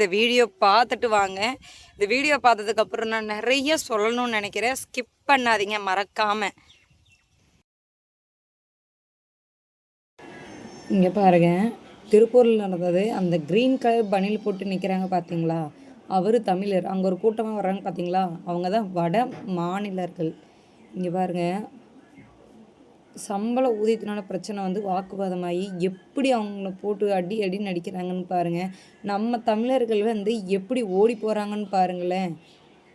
இந்த வீடியோ பார்த்துட்டு வாங்க. இந்த வீடியோ பார்த்ததுக்கப்புறம் நான் நிறைய சொல்லணும்னு நினைக்கிறேன். ஸ்கிப் பண்ணாதீங்க மறக்காமல். இங்கே பாருங்க, திருப்பூரில் நடந்தது. அந்த க்ரீன் கலர் பனியில் போட்டு நிற்கிறாங்க பார்த்தீங்களா, அவர் தமிழர். அங்கே ஒரு கூட்டமாக வர்றாங்க பார்த்தீங்களா, அவங்க தான் வட மாநிலர்கள். இங்கே பாருங்கள், சம்பள ஊதியத்தினால பிரச்சனை வந்து வாக்குவாதமாகி எப்படி அவங்கள போட்டு அடி அடின்னு அடிக்கிறாங்கன்னு பாருங்கள். நம்ம தமிழர்கள் வந்து எப்படி ஓடி போகிறாங்கன்னு பாருங்களேன்.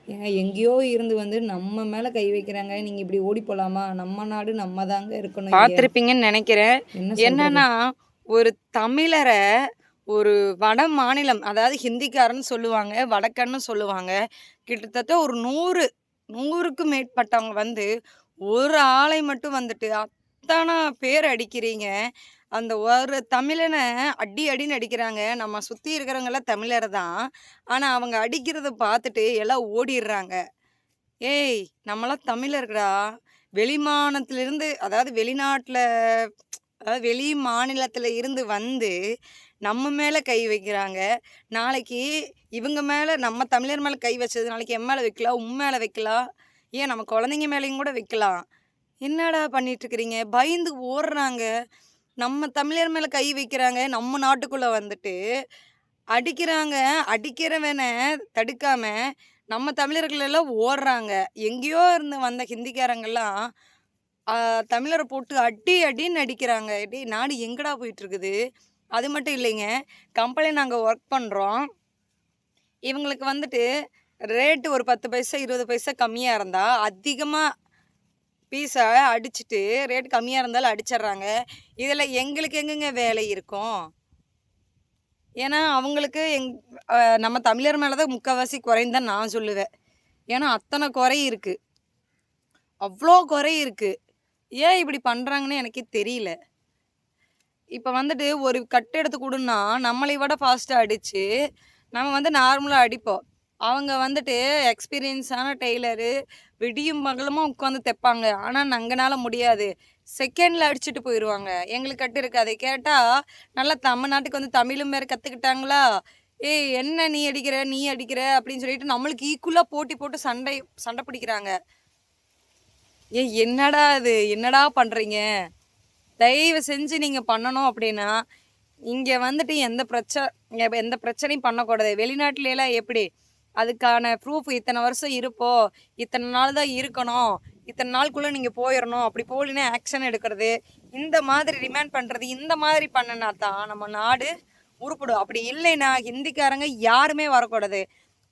ஏங்க எங்கேயோ இருந்து வந்து நம்ம மேலே கை வைக்கிறாங்க. நீங்கள் இப்படி ஓடி போகலாமா? நம்ம நாடு நம்ம தாங்க இருக்கணும். பார்த்துருப்பீங்கன்னு நினைக்கிறேன். என்னன்னா, ஒரு தமிழரை ஒரு வட மாநிலம், அதாவது ஹிந்திக்காரன்னு சொல்லுவாங்க, வடக்கன்னு சொல்லுவாங்க, கிட்டத்தட்ட ஒரு 100க்கும் மேற்பட்டவங்க வந்து ஒரு ஆளை மட்டும் வந்துட்டு அத்தனை பேர் அடிக்கிறீங்க. அந்த ஒரு தமிழனை அடி அடின்னு அடிக்கிறாங்க. நம்ம சுற்றி இருக்கிறவங்கெல்லாம் தமிழர் தான். ஆனால் அவங்க அடிக்கிறத பார்த்துட்டு எல்லாம் ஓடிடுறாங்க. ஏய், நம்மளாம் தமிழர்களா? வெளிமாநிலத்திலிருந்து, அதாவது வெளிநாட்டில், அதாவது வெளி மாநிலத்தில் இருந்து வந்து நம்ம மேலே கை வைக்கிறாங்க. நாளைக்கு இவங்க மேலே, நம்ம தமிழர் மேலே கை வச்சது நாளைக்கு என் மேலே வைக்கலாம், உன் மேலே வைக்கலாம், ஏன் நம்ம குழந்தைங்க மேலேயும் கூட வைக்கலாம். என்னடா பண்ணிட்டுருக்கிறீங்க? பயந்து ஓடுறாங்க. நம்ம தமிழர் மேலே கை வைக்கிறாங்க. நம்ம நாட்டுக்குள்ளே வந்துட்டு அடிக்கிறாங்க. அடிக்கிறவனை தடுக்காம நம்ம தமிழர்கள் எல்லாம் ஓடுறாங்க. எங்கேயோ இருந்து வந்த ஹிந்திக்காரங்கெல்லாம் தமிழரை போட்டு அடி அடின்னு அடிக்கிறாங்க. டேய், நாடு எங்கடா போயிட்டுருக்குது? அது மட்டும் இல்லைங்க, கம்பெனியில் நாங்கள் ஒர்க் பண்ணுறோம். இவங்களுக்கு வந்துட்டு ரேட்டு ஒரு 10 பைசா 20 பைசா கம்மியாக இருந்தால் அதிகமாக பீஸை அடிச்சுட்டு, ரேட் கம்மியாக இருந்தாலும் அடிச்சிட்றாங்க. இதில் எங்களுக்கு எங்கெங்க வேலை இருக்கும்? ஏன்னா அவங்களுக்கு நம்ம தமிழர் மேலே தான் முக்கால்வாசி குறைன்னு தான் நான் சொல்லுவேன். ஏன்னா அத்தனை குறை இருக்குது, அவ்வளோ குறை இருக்குது. ஏன் இப்படி பண்ணுறாங்கன்னு எனக்கே தெரியல. இப்போ வந்துட்டு ஒரு கட்டு எடுத்து கொடுன்னா நம்மளை விட ஃபாஸ்ட்டாக அடித்து நம்ம வந்து நார்மலாக அடிப்போம். அவங்க வந்துட்டு எக்ஸ்பீரியன்ஸான டெய்லரு, விடியும் பகலுமாக உட்காந்து தைப்பாங்க. ஆனால் நாங்களால முடியாது, செகண்டில் அடிச்சுட்டு போயிடுவாங்க. எங்களுக்கு கட்டு இருக்காது. கேட்டால் நல்லா தமிழ்நாட்டுக்கு வந்து தமிழும் வேறு கற்றுக்கிட்டாங்களா, ஏய் என்ன நீ அடிக்கிற நீ அடிக்கிற அப்படின்னு சொல்லிட்டு நம்மளுக்கு ஈக்குவலாக போட்டி போட்டு சண்டை பிடிக்கிறாங்க. என்னடா இது, என்னடா பண்ணுறீங்க? தயவு செஞ்சு நீங்கள் பண்ணணும் அப்படின்னா இங்கே வந்துட்டு எந்த பிரச்சனையும் பண்ணக்கூடாது. வெளிநாட்டிலலாம் எப்படி அதுக்கான ப்ரூஃப் இத்தனை வருஷம் இருப்போம், இத்தனை நாள் தான் இருக்கணும், இத்தனை நாளுக்குள்ளே நீங்கள் போயிடணும், அப்படி போகலன்னா ஆக்ஷன் எடுக்கிறது, இந்த மாதிரி டிமாண்ட் பண்ணுறது, இந்த மாதிரி பண்ணினா தான் நம்ம நாடு உருப்படும். அப்படி இல்லைன்னா ஹிந்திக்காரங்க யாருமே வரக்கூடாது.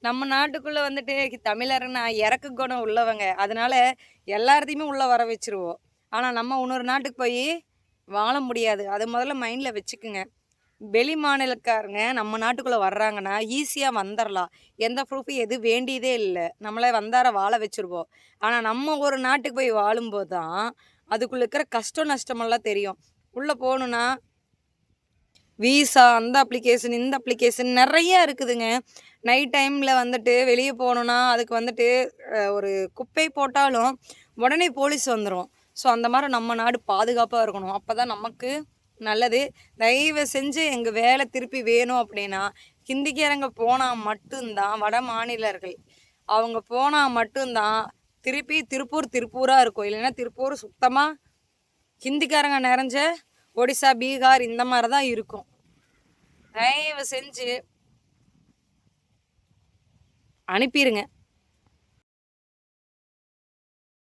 நம்ம நாட்டுக்குள்ளே வந்துட்டு தமிழர்னா இறக்கு குணம் உள்ளவங்க, அதனால எல்லாத்தையுமே உள்ளே வர வச்சுருவோம். ஆனால் நம்ம இன்னொரு நாட்டுக்கு போய் வாழ முடியாது. அது முதல்ல மைண்டில் வச்சுக்குங்க. வெளி மாநிலக்காரங்க நம்ம நாட்டுக்குள்ளே வர்றாங்கன்னா ஈஸியாக வந்துடலாம். எந்த ப்ரூஃபும் எது வேண்டியதே இல்லை, நம்மளே வந்தார வாழ வச்சுருவோம். ஆனால் நம்ம ஒரு நாட்டுக்கு போய் வாழும்போது தான் அதுக்குள்ளே இருக்கிற கஷ்டம் நஷ்டமெல்லாம் தெரியும். உள்ளே போகணுன்னா வீசா, அந்த அப்ளிகேஷன் இந்த அப்ளிகேஷன் நிறையா இருக்குதுங்க. நைட் டைமில் வந்துட்டு வெளியே போகணுன்னா அதுக்கு வந்துட்டு ஒரு குப்பை போட்டாலும் உடனே போலீஸ் வந்துடும். ஸோ அந்த மாதிரி நம்ம நாடு பாதுகாப்பாக இருக்கணும். அப்போ தான் நமக்கு நல்லது. தயவு செஞ்சு எங்கள் வேலை திருப்பி வேணும் அப்படின்னா ஹிந்திக்காரங்க போனால் மட்டும்தான், வட மாநிலர்கள் அவங்க போனால் மட்டும்தான் திருப்பி திருப்பூராக இருக்கும். இல்லைன்னா திருப்பூர் சுத்தமாக ஹிந்திக்காரங்க நிறைஞ்ச ஒடிசா, பீகார் இந்த மாதிரி தான் இருக்கும். தயவு செஞ்சு அனுப்பிடுங்க.